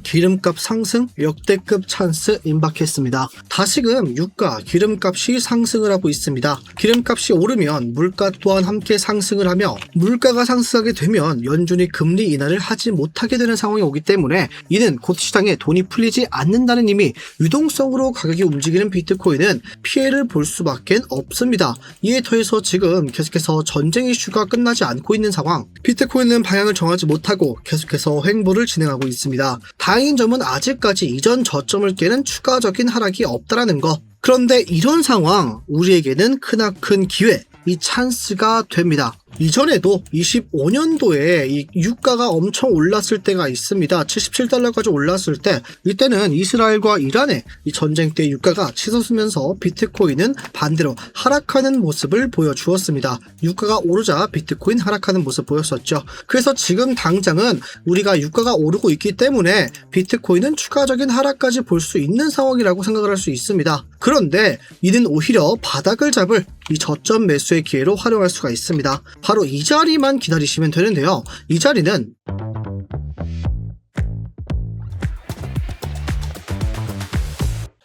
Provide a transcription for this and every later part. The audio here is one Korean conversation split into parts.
기름값 상승 역대급 찬스 임박했습니다. 다시금 유가, 기름값이 상승을 하고 있습니다. 기름값이 오르면 물가 또한 함께 상승을 하며 물가가 상승하게 되면 연준이 금리 인하를 하지 못하게 되는 상황이 오기 때문에 이는 곧 시장에 돈이 풀리지 않는다는 의미, 유동성으로 가격이 움직이는 비트코인은 피해를 볼 수밖에 없습니다. 이에 더해서 지금 계속해서 전쟁 이슈가 끝나지 않고 있는 상황, 비트코인은 방향을 정하지 못하고 계속해서 횡보를 진행하고 있습니다. 다행인 점은 아직까지 이전 저점을 깨는 추가적인 하락이 없다라는 거. 그런데 이런 상황, 우리에게는 크나큰 기회, 이 찬스가 됩니다. 이전에도 25년도에 이 유가가 엄청 올랐을 때가 있습니다. 77달러까지 올랐을 때, 이때는 이스라엘과 이란의 이 전쟁 때 유가가 치솟으면서 비트코인은 반대로 하락하는 모습을 보여주었습니다. 유가가 오르자 비트코인 하락하는 모습 보였었죠. 그래서 지금 당장은 우리가 유가가 오르고 있기 때문에 비트코인은 추가적인 하락까지 볼 수 있는 상황이라고 생각을 할 수 있습니다. 그런데 이는 오히려 바닥을 잡을 이 저점 매수의 기회로 활용할 수가 있습니다. 바로 이 자리만 기다리시면 되는데요. 이 자리는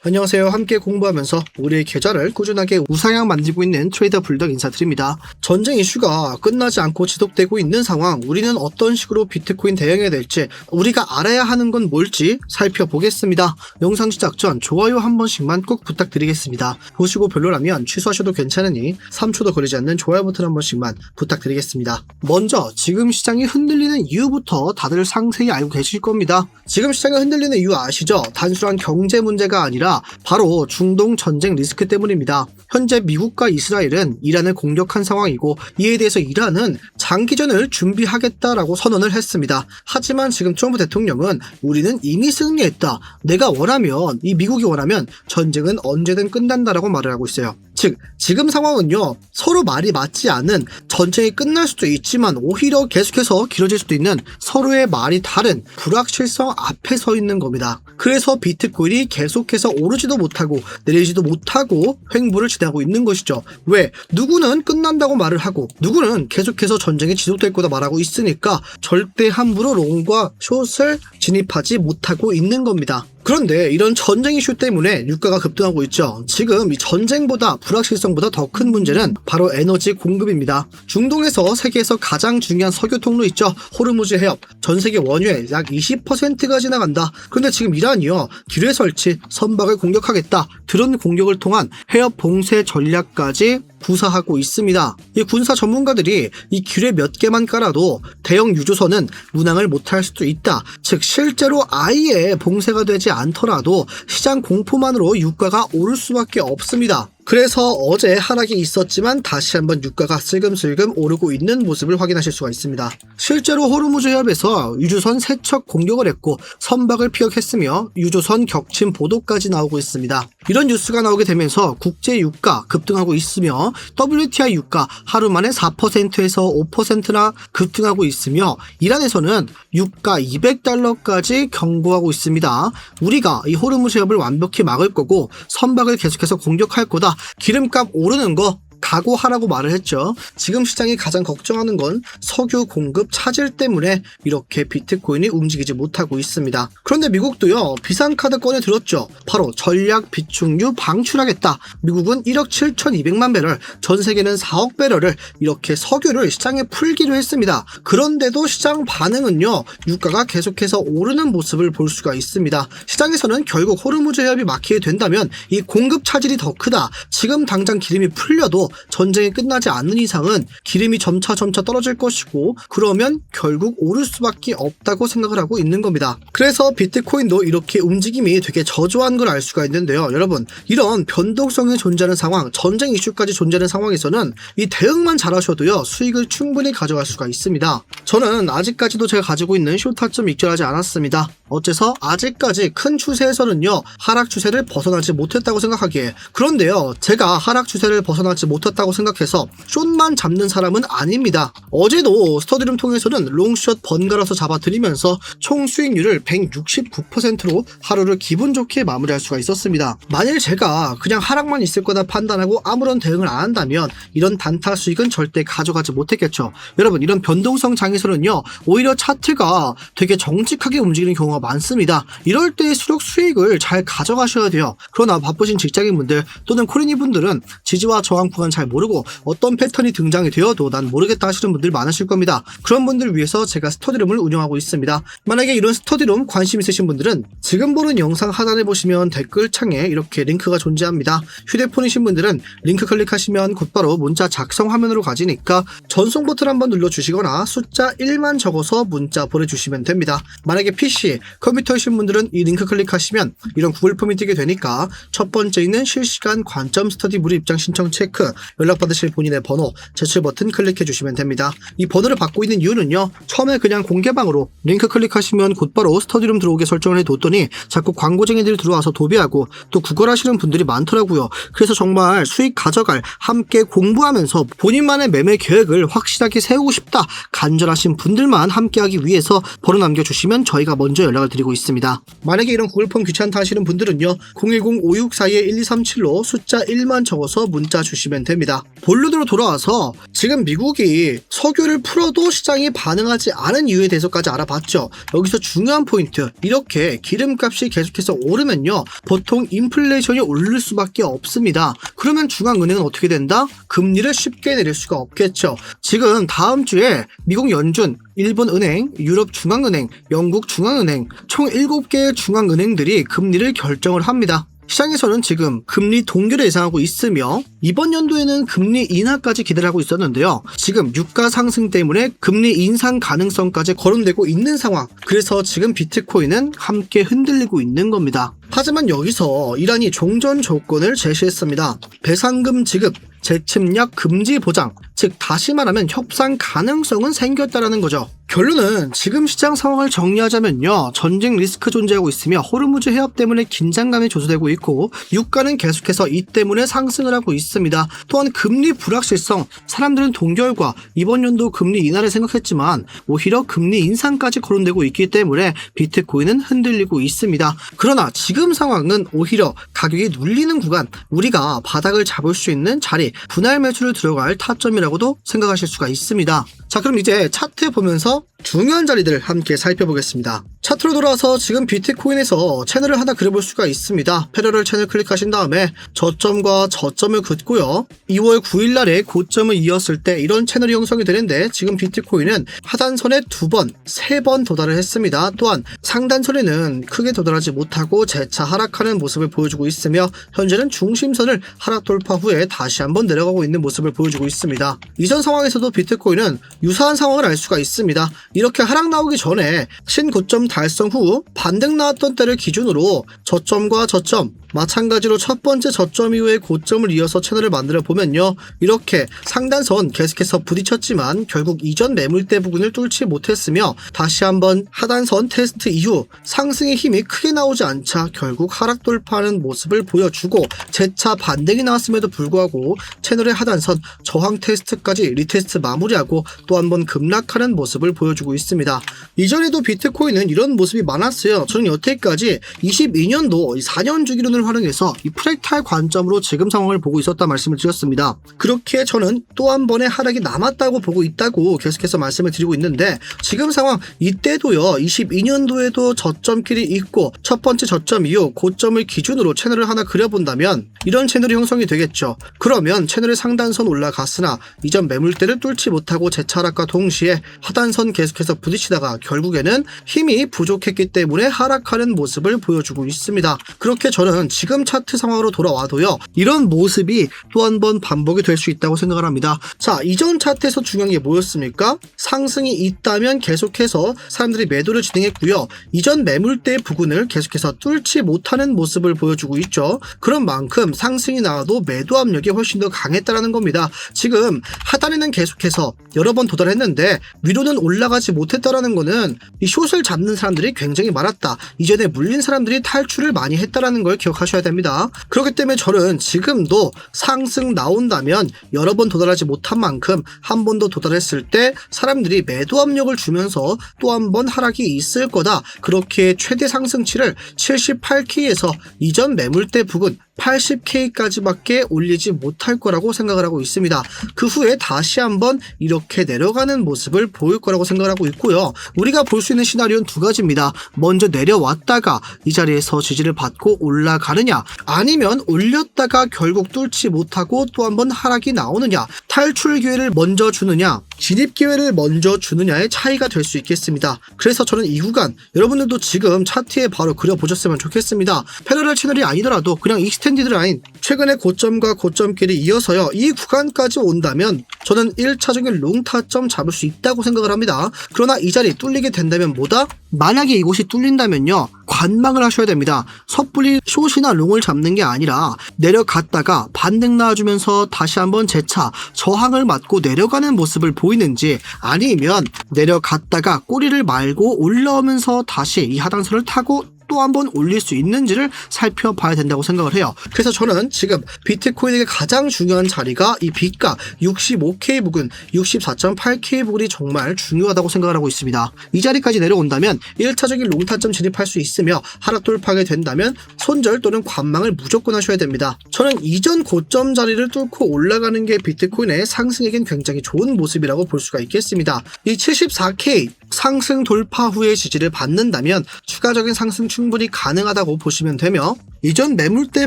안녕하세요. 함께 공부하면서 우리의 계좌를 꾸준하게 우상향 만들고 있는 트레이더 불덕 인사드립니다. 전쟁 이슈가 끝나지 않고 지속되고 있는 상황, 우리는 어떤 식으로 비트코인 대응해야 될지, 우리가 알아야 하는 건 뭘지 살펴보겠습니다. 영상 시작 전 좋아요 한 번씩만 꼭 부탁드리겠습니다. 보시고 별로라면 취소하셔도 괜찮으니 3초도 걸리지 않는 좋아요 버튼 한 번씩만 부탁드리겠습니다. 먼저 지금 시장이 흔들리는 이유부터 다들 상세히 알고 계실 겁니다. 지금 시장이 흔들리는 이유 아시죠? 단순한 경제 문제가 아니라 바로 중동 전쟁 리스크 때문입니다. 현재 미국과 이스라엘은 이란을 공격한 상황이고, 이에 대해서 이란은 장기전을 준비하겠다라고 선언을 했습니다. 하지만 지금 트럼프 대통령은 우리는 이미 승리했다, 내가 원하면, 이 미국이 원하면 전쟁은 언제든 끝난다라고 말을 하고 있어요. 즉 지금 상황은요, 서로 말이 맞지 않은, 전쟁이 끝날 수도 있지만 오히려 계속해서 길어질 수도 있는 서로의 말이 다른 불확실성 앞에 서 있는 겁니다. 그래서 비트코인이 계속해서 오르지도 못하고 내리지도 못하고 횡보를 진행하고 있는 것이죠. 왜? 누구는 끝난다고 말을 하고 누구는 계속해서 전쟁이 지속될 거다 말하고 있으니까 절대 함부로 롱과 숏을 진입하지 못하고 있는 겁니다. 그런데 이런 전쟁 이슈 때문에 유가가 급등하고 있죠. 지금 이 전쟁보다, 불확실성보다 더 큰 문제는 바로 에너지 공급입니다. 중동에서 세계에서 가장 중요한 석유 통로 있죠. 호르무즈 해협, 전 세계 원유의 약 20%가 지나간다. 그런데 지금 이란이요, 기뢰 설치, 선박을 공격하겠다, 드론 공격을 통한 해협 봉쇄 전략까지 구사하고 있습니다. 이 군사 전문가들이 이 기뢰 몇 개만 깔아도 대형 유조선은 운항을 못할 수도 있다. 즉 실제로 아예 봉쇄가 되지 않더라도 시장 공포만으로 유가가 오를 수밖에 없습니다. 그래서 어제 하락이 있었지만 다시 한번 유가가 슬금슬금 오르고 있는 모습을 확인하실 수가 있습니다. 실제로 호르무즈 해협에서 유조선 3척 공격을 했고 선박을 피격했으며 유조선 격침 보도까지 나오고 있습니다. 이런 뉴스가 나오게 되면서 국제 유가 급등하고 있으며 WTI 유가 하루 만에 4%에서 5%나 급등하고 있으며 이란에서는 유가 200달러까지 경고하고 있습니다. 우리가 이 호르무즈 해협을 완벽히 막을 거고 선박을 계속해서 공격할 거다, 기름값 오르는 거 각오하라고 말을 했죠. 지금 시장이 가장 걱정하는 건 석유 공급 차질 때문에 이렇게 비트코인이 움직이지 못하고 있습니다. 그런데 미국도요, 비상카드 꺼내 들었죠. 바로 전략 비축유 방출하겠다. 미국은 1억 7,200만 배럴, 전 세계는 4억 배럴을 이렇게 석유를 시장에 풀기로 했습니다. 그런데도 시장 반응은요, 유가가 계속해서 오르는 모습을 볼 수가 있습니다. 시장에서는 결국 호르무즈 해협이 막히게 된다면 이 공급 차질이 더 크다, 지금 당장 기름이 풀려도 전쟁이 끝나지 않는 이상은 기름이 점차 떨어질 것이고, 그러면 결국 오를 수밖에 없다고 생각을 하고 있는 겁니다. 그래서 비트코인도 이렇게 움직임이 되게 저조한 걸 알 수가 있는데요. 여러분, 이런 변동성이 존재하는 상황, 전쟁 이슈까지 존재하는 상황에서는 이 대응만 잘하셔도요, 수익을 충분히 가져갈 수가 있습니다. 저는 아직까지도 제가 가지고 있는 숏타점 익절하지 않았습니다. 어째서 아직까지 큰 추세에서는요, 하락 추세를 벗어나지 못했다고 생각하기에. 그런데요, 제가 하락 추세를 벗어나지 못했다고 생각해서 숏만 잡는 사람은 아닙니다. 어제도 스터디룸 통해서는 롱숏 번갈아서 잡아드리면서 총 수익률을 169%로 하루를 기분 좋게 마무리할 수가 있었습니다. 만일 제가 그냥 하락만 있을 거다 판단하고 아무런 대응을 안 한다면 이런 단타 수익은 절대 가져가지 못했겠죠. 여러분, 이런 변동성 장에서는요, 오히려 차트가 되게 정직하게 움직이는 경우가 많습니다. 이럴 때일수록 수익을 잘 가져가셔야 돼요. 그러나 바쁘신 직장인분들 또는 코리니분들은 지지와 저항 구간 잘 모르고 어떤 패턴이 등장이 되어도 난 모르겠다 하시는 분들 많으실 겁니다. 그런 분들 위해서 제가 스터디룸을 운영하고 있습니다. 만약에 이런 스터디룸 관심 있으신 분들은 지금 보는 영상 하단에 보시면 댓글창에 이렇게 링크가 존재합니다. 휴대폰이신 분들은 링크 클릭하시면 곧바로 문자 작성 화면으로 가지니까 전송 버튼 한번 눌러주시거나 숫자 1만 적어서 문자 보내주시면 됩니다. 만약에 PC, 컴퓨터이신 분들은 이 링크 클릭하시면 이런 구글 폼이 뜨게 되니까 첫 번째 있는 실시간 관점 스터디 무료 입장 신청 체크, 연락받으실 본인의 번호, 제출 버튼 클릭해 주시면 됩니다. 이 번호를 받고 있는 이유는요, 처음에 그냥 공개방으로 링크 클릭하시면 곧바로 스터디룸 들어오게 설정을 해뒀더니 자꾸 광고쟁이들이 들어와서 도배하고 또 구걸하시는 분들이 많더라고요. 그래서 정말 수익 가져갈, 함께 공부하면서 본인만의 매매 계획을 확실하게 세우고 싶다 간절하신 분들만 함께하기 위해서 번호 남겨주시면 저희가 먼저 연락을 드리고 있습니다. 만약에 이런 구글폼 귀찮다 하시는 분들은요, 010-5642-1237로 숫자 1만 적어서 문자 주시면 됩니다. 본론으로 돌아와서 지금 미국이 석유를 풀어도 시장이 반응하지 않은 이유에 대해서까지 알아봤죠. 여기서 중요한 포인트, 이렇게 기름값이 계속해서 오르면요, 보통 인플레이션이 오를 수밖에 없습니다. 그러면 중앙은행은 어떻게 된다? 금리를 쉽게 내릴 수가 없겠죠. 지금 다음 주에 미국 연준, 일본 은행, 유럽 중앙은행, 영국 중앙은행 총 7개의 중앙은행들이 금리를 결정을 합니다. 시장에서는 지금 금리 동결을 예상하고 있으며 이번 연도에는 금리 인하까지 기대하고 있었는데요. 지금 유가 상승 때문에 금리 인상 가능성까지 거론되고 있는 상황. 그래서 지금 비트코인은 함께 흔들리고 있는 겁니다. 하지만 여기서 이란이 종전 조건을 제시했습니다. 배상금 지급, 재침략 금지 보장, 즉 다시 말하면 협상 가능성은 생겼다라는 거죠. 결론은 지금 시장 상황을 정리하자면요, 전쟁 리스크 존재하고 있으며 호르무즈 해협 때문에 긴장감이 조성되고 있고 유가는 계속해서 이 때문에 상승을 하고 있습니다. 또한 금리 불확실성, 사람들은 동결과 이번 연도 금리 인하를 생각했지만 오히려 금리 인상까지 거론되고 있기 때문에 비트코인은 흔들리고 있습니다. 그러나 지금 상황은 오히려 가격이 눌리는 구간, 우리가 바닥을 잡을 수 있는 자리, 분할 매수를 들어갈 타점이라고도 생각하실 수가 있습니다. 자, 그럼 이제 차트 보면서 중요한 자리들을 함께 살펴보겠습니다. 차트로 돌아와서 지금 비트코인에서 채널을 하나 그려볼 수가 있습니다. 패러럴 채널 클릭하신 다음에 저점과 저점을 긋고요, 2월 9일 날에 고점을 이었을 때 이런 채널이 형성이 되는데 지금 비트코인은 하단선에 2번, 3번 도달을 했습니다. 또한 상단선에는 크게 도달하지 못하고 재차 하락하는 모습을 보여주고 있으며 현재는 중심선을 하락 돌파 후에 다시 한번 내려가고 있는 모습을 보여주고 있습니다. 이전 상황에서도 비트코인은 유사한 상황을 알 수가 있습니다. 이렇게 하락 나오기 전에 신고점 달성 후 반등 나왔던 때를 기준으로 저점과 저점, 마찬가지로 첫 번째 저점 이후에 고점을 이어서 채널을 만들어 보면요, 이렇게 상단선 계속해서 부딪혔지만 결국 이전 매물대 부근을 뚫지 못했으며 다시 한번 하단선 테스트 이후 상승의 힘이 크게 나오지 않자 결국 하락 돌파하는 모습을 보여주고 재차 반등이 나왔음에도 불구하고 채널의 하단선 저항 테스트까지 리테스트 마무리하고 또 한 번 급락하는 모습을 보여주고 있습니다. 이전에도 비트코인은 이런 모습이 많았어요. 저는 여태까지 22년도 4년 주기론을 활용해서 이 프랙탈 관점으로 지금 상황을 보고 있었다 말씀을 드렸습니다. 그렇게 저는 또 한 번의 하락이 남았다고 보고 있다고 계속해서 말씀을 드리고 있는데 지금 상황 이때도요, 22년도에도 저점끼리 있고 첫 번째 저점 이후 고점을 기준으로 채널을 하나 그려본다면 이런 채널이 형성이 되겠죠. 그러면 채널의 상단선 올라갔으나 이전 매물대를 뚫지 못하고 재차 하락과 동시에 하단선 계속해서 부딪히다가 결국에는 힘이 부족했기 때문에 하락하는 모습을 보여주고 있습니다. 그렇게 저는 지금 차트 상황으로 돌아와도요, 이런 모습이 또 한 번 반복이 될 수 있다고 생각을 합니다. 자, 이전 차트에서 중요한 게 뭐였습니까? 상승이 있다면 계속해서 사람들이 매도를 진행했고요, 이전 매물대 부근을 계속해서 뚫지 못하는 모습을 보여주고 있죠. 그런 만큼 상승이 나와도 매도 압력이 훨씬 더 강했다는 겁니다. 지금 하단에는 계속해서 여러 번 도달했는데 위로는 올라가지 못했다라는 거는 이 숏을 잡는 사람들이 굉장히 많았다, 이전에 물린 사람들이 탈출을 많이 했다라는 걸 기억하시면 기억하셔야 됩니다. 그렇기 때문에 저는 지금도 상승 나온다면 여러 번 도달하지 못한 만큼 한 번 더 도달했을 때 사람들이 매도 압력을 주면서 또 한 번 하락이 있을 거다. 그렇게 최대 상승치를 78K에서 이전 매물대 부근 80K까지밖에 올리지 못할 거라고 생각을 하고 있습니다. 그 후에 다시 한번 이렇게 내려가는 모습을 보일 거라고 생각을 하고 있고요. 우리가 볼 수 있는 시나리오는 두 가지입니다. 먼저 내려왔다가 이 자리에서 지지를 받고 올라가느냐, 아니면 올렸다가 결국 뚫지 못하고 또 한번 하락이 나오느냐, 탈출 기회를 먼저 주느냐, 진입 기회를 먼저 주느냐의 차이가 될 수 있겠습니다. 그래서 저는 이 구간 여러분들도 지금 차트에 바로 그려보셨으면 좋겠습니다. 패러럴 채널이 아니더라도 그냥 익스텐디드 라인, 최근의 고점과 고점끼리 이어서요, 이 구간까지 온다면 저는 1차적인 롱 타점 잡을 수 있다고 생각을 합니다. 그러나 이 자리 뚫리게 된다면 뭐다? 만약에 이곳이 뚫린다면요, 관망을 하셔야 됩니다. 섣불리 숏이나 롱을 잡는 게 아니라 내려갔다가 반등 나와주면서 다시 한번 재차 저항을 맞고 내려가는 모습을 보이는지, 아니면 내려갔다가 꼬리를 말고 올라오면서 다시 이 하단선을 타고 또 한 번 올릴 수 있는지를 살펴봐야 된다고 생각을 해요. 그래서 저는 지금 비트코인에게 가장 중요한 자리가 이 B가 65K 부근, 64.8K 부근이 정말 중요하다고 생각을 하고 있습니다. 이 자리까지 내려온다면 1차적인 롱타점 진입할 수 있으며 하락 돌파하게 된다면 손절 또는 관망을 무조건 하셔야 됩니다. 저는 이전 고점 자리를 뚫고 올라가는 게 비트코인의 상승에겐 굉장히 좋은 모습이라고 볼 수가 있겠습니다. 이 74K 상승 돌파 후에 지지를 받는다면 추가적인 상승 충분히 가능하다고 보시면 되며, 이전 매물대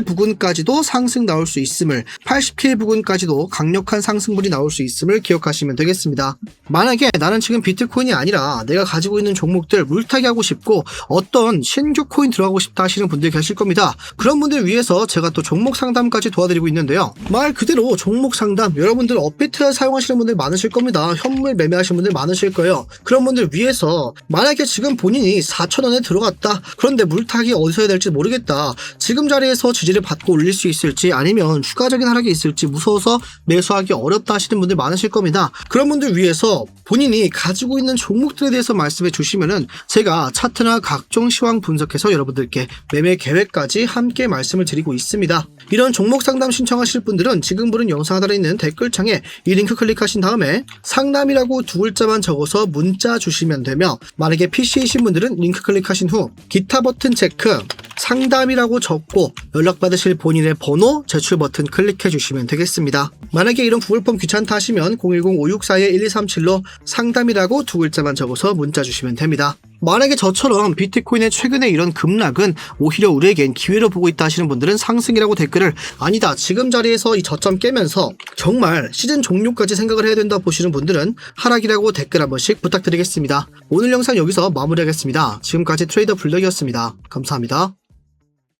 부근까지도 상승 나올 수 있음을, 80K 부근까지도 강력한 상승분이 나올 수 있음을 기억하시면 되겠습니다. 만약에 나는 지금 비트코인이 아니라 내가 가지고 있는 종목들 물타기 하고 싶고 어떤 신규 코인 들어가고 싶다 하시는 분들이 계실 겁니다. 그런 분들 위해서 제가 또 종목 상담까지 도와드리고 있는데요. 말 그대로 종목 상담, 여러분들 업비트 사용하시는 분들 많으실 겁니다. 현물 매매하시는 분들 많으실 거예요. 그런 분들 위해서 만약에 지금 본인이 4,000원에 들어갔다, 그런데 물타기 어디서 해야 될지 모르겠다, 지금 자리에서 지지를 받고 올릴 수 있을지 아니면 추가적인 하락이 있을지 무서워서 매수하기 어렵다 하시는 분들 많으실 겁니다. 그런 분들 위해서 본인이 가지고 있는 종목들에 대해서 말씀해 주시면은 제가 차트나 각종 시황 분석해서 여러분들께 매매 계획까지 함께 말씀을 드리고 있습니다. 이런 종목 상담 신청하실 분들은 지금 보는 영상 하단에 있는 댓글창에 이 링크 클릭하신 다음에 상담이라고 두 글자만 적어서 문자 주시면 되며, 만약에 PC이신 분들은 링크 클릭하신 후 기타 버튼 체크, 상담이라고 적고 연락받으실 본인의 번호 제출 버튼 클릭해 주시면 되겠습니다. 만약에 이런 구글 폼 귀찮다 하시면 010-564-1237로 상담이라고 두 글자만 적어서 문자 주시면 됩니다. 만약에 저처럼 비트코인의 최근에 이런 급락은 오히려 우리에겐 기회로 보고 있다 하시는 분들은 상승이라고 댓글을, 아니다, 지금 자리에서 이 저점 깨면서 정말 시즌 종료까지 생각을 해야 된다 보시는 분들은 하락이라고 댓글 한 번씩 부탁드리겠습니다. 오늘 영상 여기서 마무리하겠습니다. 지금까지 트레이더 블럭이었습니다. 감사합니다.